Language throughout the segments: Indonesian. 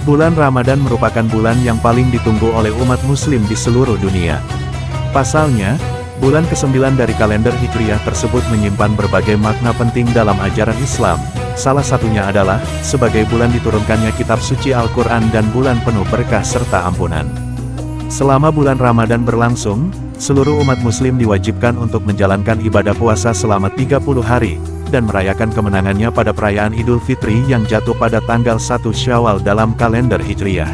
Bulan Ramadan merupakan bulan yang paling ditunggu oleh umat muslim di seluruh dunia. Pasalnya, bulan ke-9 dari kalender Hijriah tersebut menyimpan berbagai makna penting dalam ajaran Islam. Salah satunya adalah, sebagai bulan diturunkannya kitab suci Al-Quran dan bulan penuh berkah serta ampunan. Selama bulan Ramadan berlangsung, seluruh umat muslim diwajibkan untuk menjalankan ibadah puasa selama 30 hari, dan merayakan kemenangannya pada perayaan Idul Fitri yang jatuh pada tanggal 1 Syawal dalam kalender Hijriah.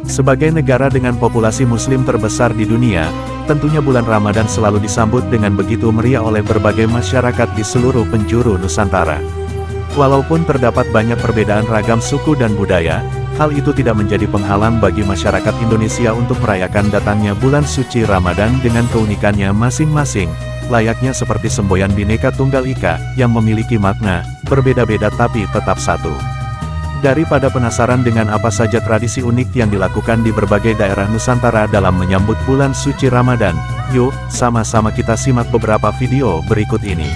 Sebagai negara dengan populasi muslim terbesar di dunia, tentunya bulan Ramadan selalu disambut dengan begitu meriah oleh berbagai masyarakat di seluruh penjuru Nusantara. Walaupun terdapat banyak perbedaan ragam suku dan budaya, hal itu tidak menjadi penghalang bagi masyarakat Indonesia untuk merayakan datangnya bulan suci Ramadan dengan keunikannya masing-masing, layaknya seperti semboyan Bhinneka Tunggal Ika, yang memiliki makna berbeda-beda tapi tetap satu. Daripada penasaran dengan apa saja tradisi unik yang dilakukan di berbagai daerah Nusantara dalam menyambut bulan suci Ramadan, yuk, sama-sama kita simak beberapa video berikut ini.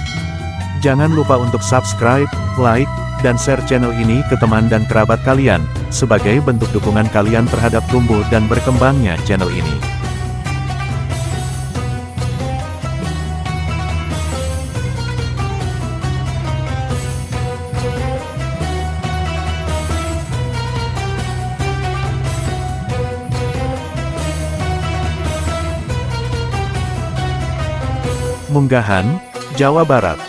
Jangan lupa untuk subscribe, like, dan share channel ini ke teman dan kerabat kalian, sebagai bentuk dukungan kalian terhadap tumbuh dan berkembangnya channel ini. Munggahan, Jawa Barat.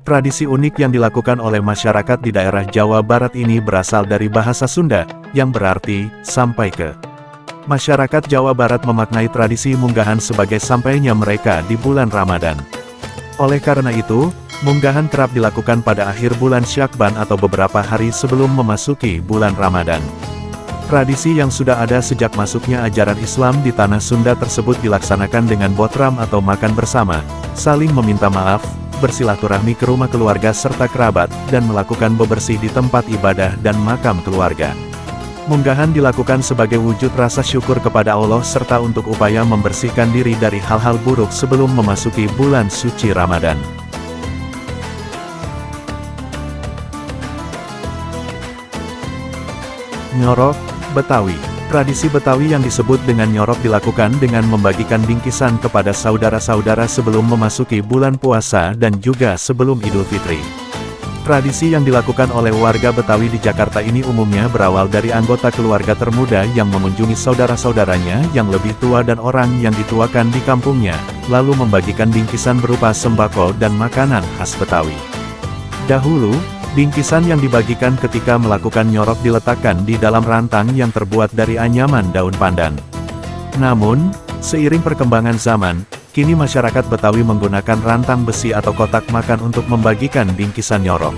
Tradisi unik yang dilakukan oleh masyarakat di daerah Jawa Barat ini berasal dari bahasa Sunda, yang berarti, sampai ke. Masyarakat Jawa Barat memaknai tradisi munggahan sebagai sampainya mereka di bulan Ramadan. Oleh karena itu, munggahan kerap dilakukan pada akhir bulan Syakban atau beberapa hari sebelum memasuki bulan Ramadan. Tradisi yang sudah ada sejak masuknya ajaran Islam di tanah Sunda tersebut dilaksanakan dengan botram atau makan bersama, saling meminta maaf, bersilaturahmi ke rumah keluarga serta kerabat, dan melakukan bebersih di tempat ibadah dan makam keluarga. Munggahan dilakukan sebagai wujud rasa syukur kepada Allah serta untuk upaya membersihkan diri dari hal-hal buruk sebelum memasuki bulan suci Ramadan. Nyorok, Betawi. Tradisi Betawi yang disebut dengan nyorok dilakukan dengan membagikan bingkisan kepada saudara-saudara sebelum memasuki bulan puasa dan juga sebelum Idul Fitri. Tradisi yang dilakukan oleh warga Betawi di Jakarta ini umumnya berawal dari anggota keluarga termuda yang mengunjungi saudara-saudaranya yang lebih tua dan orang yang dituakan di kampungnya, lalu membagikan bingkisan berupa sembako dan makanan khas Betawi. Dahulu, bingkisan yang dibagikan ketika melakukan nyorok diletakkan di dalam rantang yang terbuat dari anyaman daun pandan. Namun, seiring perkembangan zaman, kini masyarakat Betawi menggunakan rantang besi atau kotak makan untuk membagikan bingkisan nyorok.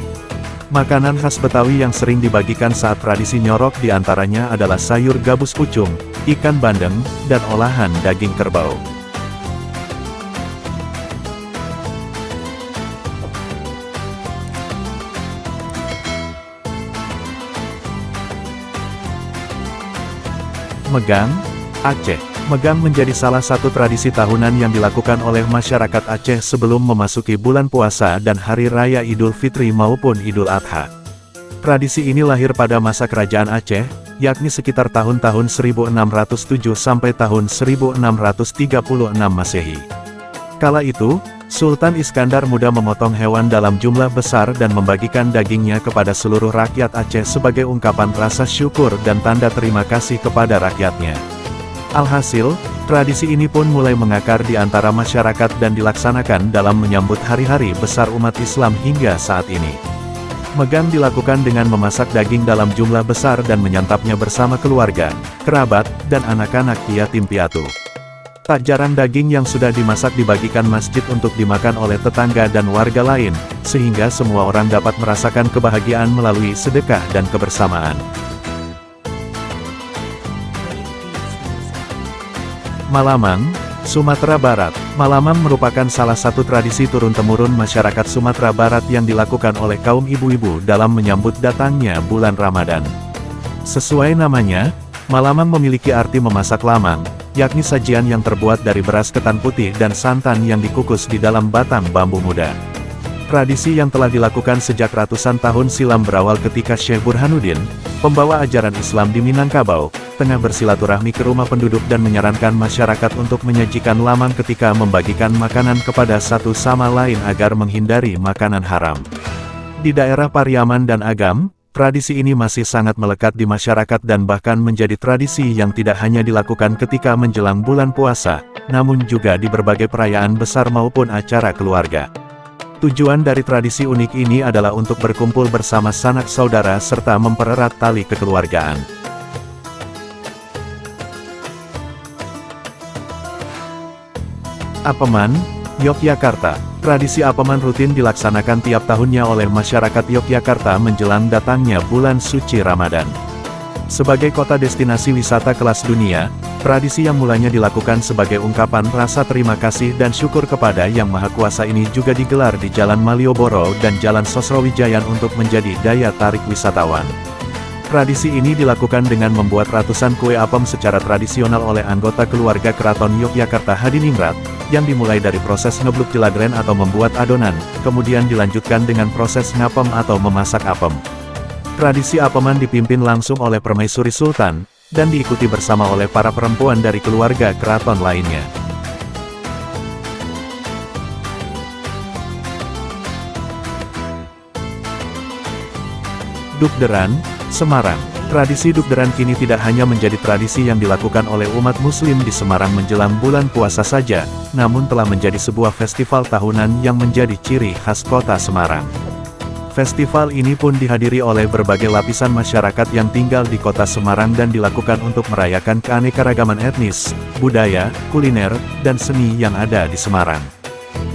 Makanan khas Betawi yang sering dibagikan saat tradisi nyorok diantaranya adalah sayur gabus pucung, ikan bandeng, dan olahan daging kerbau. Megang, Aceh. Megang menjadi salah satu tradisi tahunan yang dilakukan oleh masyarakat Aceh sebelum memasuki bulan puasa dan Hari Raya Idul Fitri maupun Idul Adha. Tradisi ini lahir pada masa kerajaan Aceh, yakni sekitar tahun-tahun 1607 sampai tahun 1636 Masehi. Kala itu, Sultan Iskandar Muda memotong hewan dalam jumlah besar dan membagikan dagingnya kepada seluruh rakyat Aceh sebagai ungkapan rasa syukur dan tanda terima kasih kepada rakyatnya. Alhasil, tradisi ini pun mulai mengakar di antara masyarakat dan dilaksanakan dalam menyambut hari-hari besar umat Islam hingga saat ini. Megang dilakukan dengan memasak daging dalam jumlah besar dan menyantapnya bersama keluarga, kerabat, dan anak-anak yatim piatu. Tak jarang daging yang sudah dimasak dibagikan masjid untuk dimakan oleh tetangga dan warga lain, sehingga semua orang dapat merasakan kebahagiaan melalui sedekah dan kebersamaan. Malamang, Sumatera Barat. Malamang merupakan salah satu tradisi turun-temurun masyarakat Sumatera Barat yang dilakukan oleh kaum ibu-ibu dalam menyambut datangnya bulan Ramadan. Sesuai namanya, Malamang memiliki arti memasak lamang, yakni sajian yang terbuat dari beras ketan putih dan santan yang dikukus di dalam batang bambu muda. Tradisi yang telah dilakukan sejak ratusan tahun silam berawal ketika Syekh Burhanuddin, pembawa ajaran Islam di Minangkabau, tengah bersilaturahmi ke rumah penduduk dan menyarankan masyarakat untuk menyajikan lamang ketika membagikan makanan kepada satu sama lain agar menghindari makanan haram. Di daerah Pariaman dan Agam, tradisi ini masih sangat melekat di masyarakat dan bahkan menjadi tradisi yang tidak hanya dilakukan ketika menjelang bulan puasa, namun juga di berbagai perayaan besar maupun acara keluarga. Tujuan dari tradisi unik ini adalah untuk berkumpul bersama sanak saudara serta mempererat tali kekeluargaan. Apeman, Yogyakarta. Tradisi Apeman rutin dilaksanakan tiap tahunnya oleh masyarakat Yogyakarta menjelang datangnya bulan suci Ramadan. Sebagai kota destinasi wisata kelas dunia, tradisi yang mulanya dilakukan sebagai ungkapan rasa terima kasih dan syukur kepada Yang Maha Kuasa ini juga digelar di Jalan Malioboro dan Jalan Sosrowijayan untuk menjadi daya tarik wisatawan. Tradisi ini dilakukan dengan membuat ratusan kue apem secara tradisional oleh anggota keluarga Keraton Yogyakarta Hadiningrat, yang dimulai dari proses ngebluk jeladren atau membuat adonan, kemudian dilanjutkan dengan proses ngapem atau memasak apem. Tradisi Apeman dipimpin langsung oleh Permaisuri Sultan, dan diikuti bersama oleh para perempuan dari keluarga keraton lainnya. Dukderan, Semarang. Tradisi Dukderan kini tidak hanya menjadi tradisi yang dilakukan oleh umat muslim di Semarang menjelang bulan puasa saja, namun telah menjadi sebuah festival tahunan yang menjadi ciri khas kota Semarang. Festival ini pun dihadiri oleh berbagai lapisan masyarakat yang tinggal di kota Semarang dan dilakukan untuk merayakan keanekaragaman etnis, budaya, kuliner, dan seni yang ada di Semarang.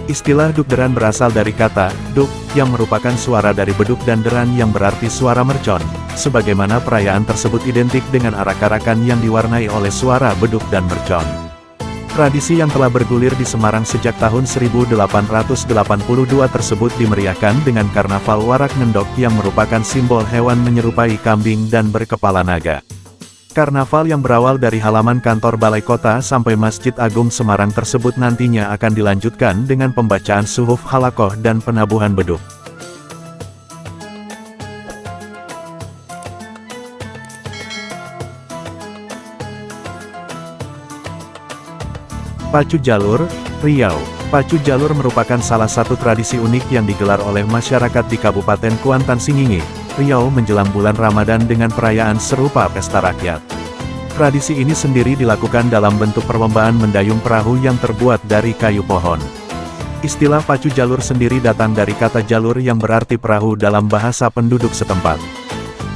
Istilah Dukderan berasal dari kata duk, yang merupakan suara dari beduk dan deran yang berarti suara mercon, sebagaimana perayaan tersebut identik dengan arak-arakan yang diwarnai oleh suara beduk dan mercon. Tradisi yang telah bergulir di Semarang sejak tahun 1882 tersebut dimeriahkan dengan Karnaval Warak Ngendok yang merupakan simbol hewan menyerupai kambing dan berkepala naga. Karnaval yang berawal dari halaman kantor Balai Kota sampai Masjid Agung Semarang tersebut nantinya akan dilanjutkan dengan pembacaan suhuf halakoh dan penabuhan beduk. Pacu Jalur, Riau. Pacu Jalur merupakan salah satu tradisi unik yang digelar oleh masyarakat di Kabupaten Kuantan Singingi, Riau menjelang bulan Ramadan dengan perayaan serupa pesta rakyat. Tradisi ini sendiri dilakukan dalam bentuk perlombaan mendayung perahu yang terbuat dari kayu pohon. Istilah Pacu Jalur sendiri datang dari kata jalur yang berarti perahu dalam bahasa penduduk setempat.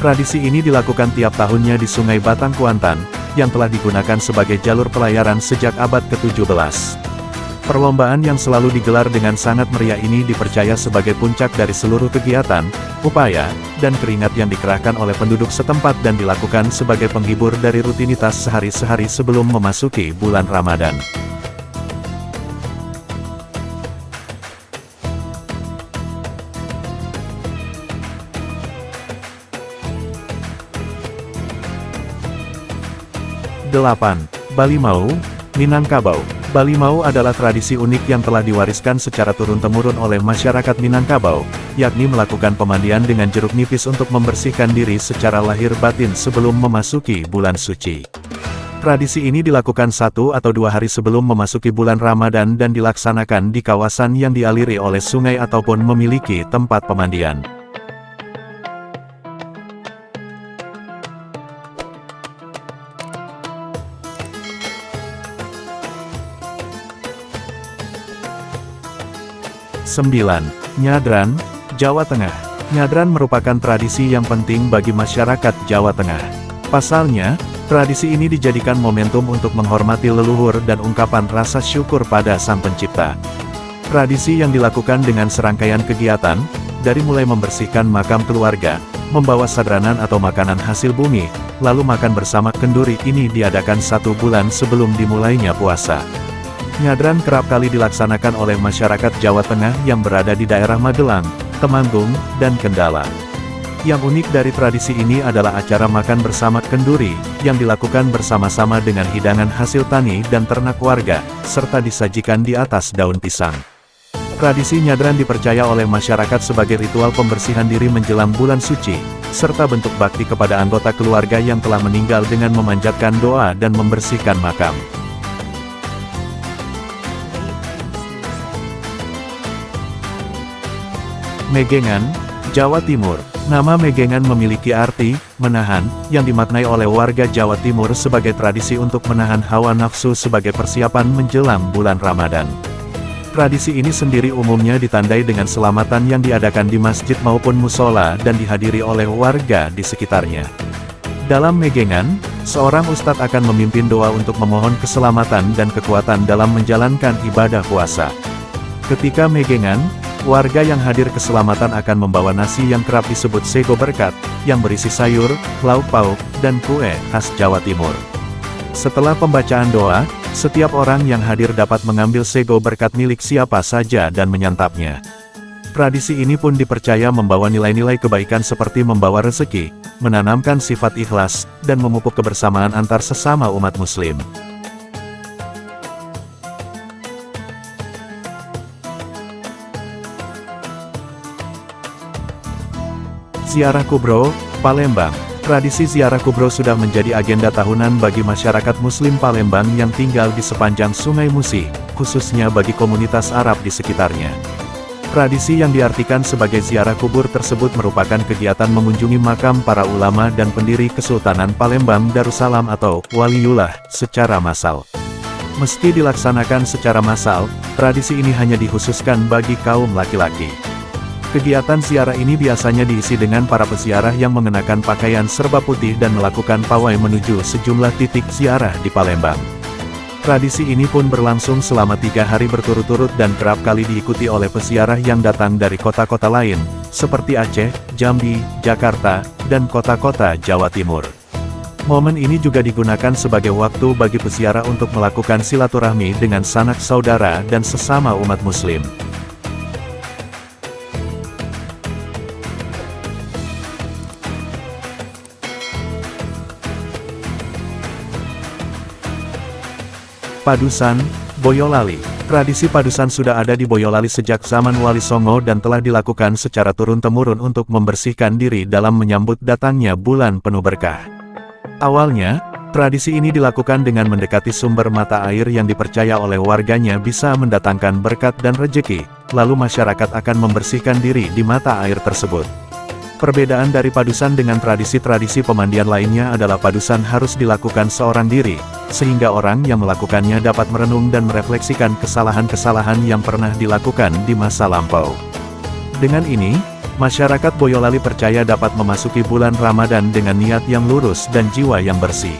Tradisi ini dilakukan tiap tahunnya di Sungai Batang Kuantan, yang telah digunakan sebagai jalur pelayaran sejak abad ke-17. Perlombaan yang selalu digelar dengan sangat meriah ini dipercaya sebagai puncak dari seluruh kegiatan, upaya, dan keringat yang dikerahkan oleh penduduk setempat dan dilakukan sebagai penghibur dari rutinitas sehari-hari sebelum memasuki bulan Ramadan. Delapan. Balimau, Minangkabau. Balimau adalah tradisi unik yang telah diwariskan secara turun-temurun oleh masyarakat Minangkabau, yakni melakukan pemandian dengan jeruk nipis untuk membersihkan diri secara lahir batin sebelum memasuki bulan suci. Tradisi ini dilakukan 1 atau 2 hari sebelum memasuki bulan Ramadan dan dilaksanakan di kawasan yang dialiri oleh sungai ataupun memiliki tempat pemandian. Sembilan. Nyadran, Jawa Tengah. Nyadran merupakan tradisi yang penting bagi masyarakat Jawa Tengah. Pasalnya, tradisi ini dijadikan momentum untuk menghormati leluhur dan ungkapan rasa syukur pada Sang Pencipta. Tradisi yang dilakukan dengan serangkaian kegiatan, dari mulai membersihkan makam keluarga, membawa sadranan atau makanan hasil bumi, lalu makan bersama kenduri ini diadakan 1 bulan sebelum dimulainya puasa. Nyadran kerap kali dilaksanakan oleh masyarakat Jawa Tengah yang berada di daerah Magelang, Temanggung, dan Kendala. Yang unik dari tradisi ini adalah acara makan bersama kenduri, yang dilakukan bersama-sama dengan hidangan hasil tani dan ternak warga, serta disajikan di atas daun pisang. Tradisi nyadran dipercaya oleh masyarakat sebagai ritual pembersihan diri menjelang bulan suci, serta bentuk bakti kepada anggota keluarga yang telah meninggal dengan memanjatkan doa dan membersihkan makam. Megengan, Jawa Timur. Nama Megengan memiliki arti, menahan, yang dimaknai oleh warga Jawa Timur sebagai tradisi untuk menahan hawa nafsu sebagai persiapan menjelang bulan Ramadan. Tradisi ini sendiri umumnya ditandai dengan selamatan yang diadakan di masjid maupun musola dan dihadiri oleh warga di sekitarnya. Dalam Megengan, seorang ustadz akan memimpin doa untuk memohon keselamatan dan kekuatan dalam menjalankan ibadah puasa. Ketika Megengan, warga yang hadir keselamatan akan membawa nasi yang kerap disebut sego berkat, yang berisi sayur, lauk pauk, dan kue khas Jawa Timur. Setelah pembacaan doa, setiap orang yang hadir dapat mengambil sego berkat milik siapa saja dan menyantapnya. Tradisi ini pun dipercaya membawa nilai-nilai kebaikan seperti membawa rezeki, menanamkan sifat ikhlas, dan memupuk kebersamaan antar sesama umat Muslim. Ziarah Kubro, Palembang. Tradisi ziarah kubro sudah menjadi agenda tahunan bagi masyarakat Muslim Palembang yang tinggal di sepanjang Sungai Musi, khususnya bagi komunitas Arab di sekitarnya. Tradisi yang diartikan sebagai ziarah kubur tersebut merupakan kegiatan mengunjungi makam para ulama dan pendiri Kesultanan Palembang Darussalam atau Waliullah secara massal. Meski dilaksanakan secara massal, tradisi ini hanya dikhususkan bagi kaum laki-laki. Kegiatan ziarah ini biasanya diisi dengan para peziarah yang mengenakan pakaian serba putih dan melakukan pawai menuju sejumlah titik ziarah di Palembang. Tradisi ini pun berlangsung selama 3 hari berturut-turut dan kerap kali diikuti oleh peziarah yang datang dari kota-kota lain, seperti Aceh, Jambi, Jakarta, dan kota-kota Jawa Timur. Momen ini juga digunakan sebagai waktu bagi peziarah untuk melakukan silaturahmi dengan sanak saudara dan sesama umat Muslim. Padusan, Boyolali. Tradisi padusan sudah ada di Boyolali sejak zaman Wali Songo dan telah dilakukan secara turun-temurun untuk membersihkan diri dalam menyambut datangnya bulan penuh berkah. Awalnya, tradisi ini dilakukan dengan mendekati sumber mata air yang dipercaya oleh warganya bisa mendatangkan berkat dan rejeki, lalu masyarakat akan membersihkan diri di mata air tersebut. Perbedaan dari padusan dengan tradisi-tradisi pemandian lainnya adalah padusan harus dilakukan seorang diri, sehingga orang yang melakukannya dapat merenung dan merefleksikan kesalahan-kesalahan yang pernah dilakukan di masa lampau. Dengan ini, masyarakat Boyolali percaya dapat memasuki bulan Ramadan dengan niat yang lurus dan jiwa yang bersih.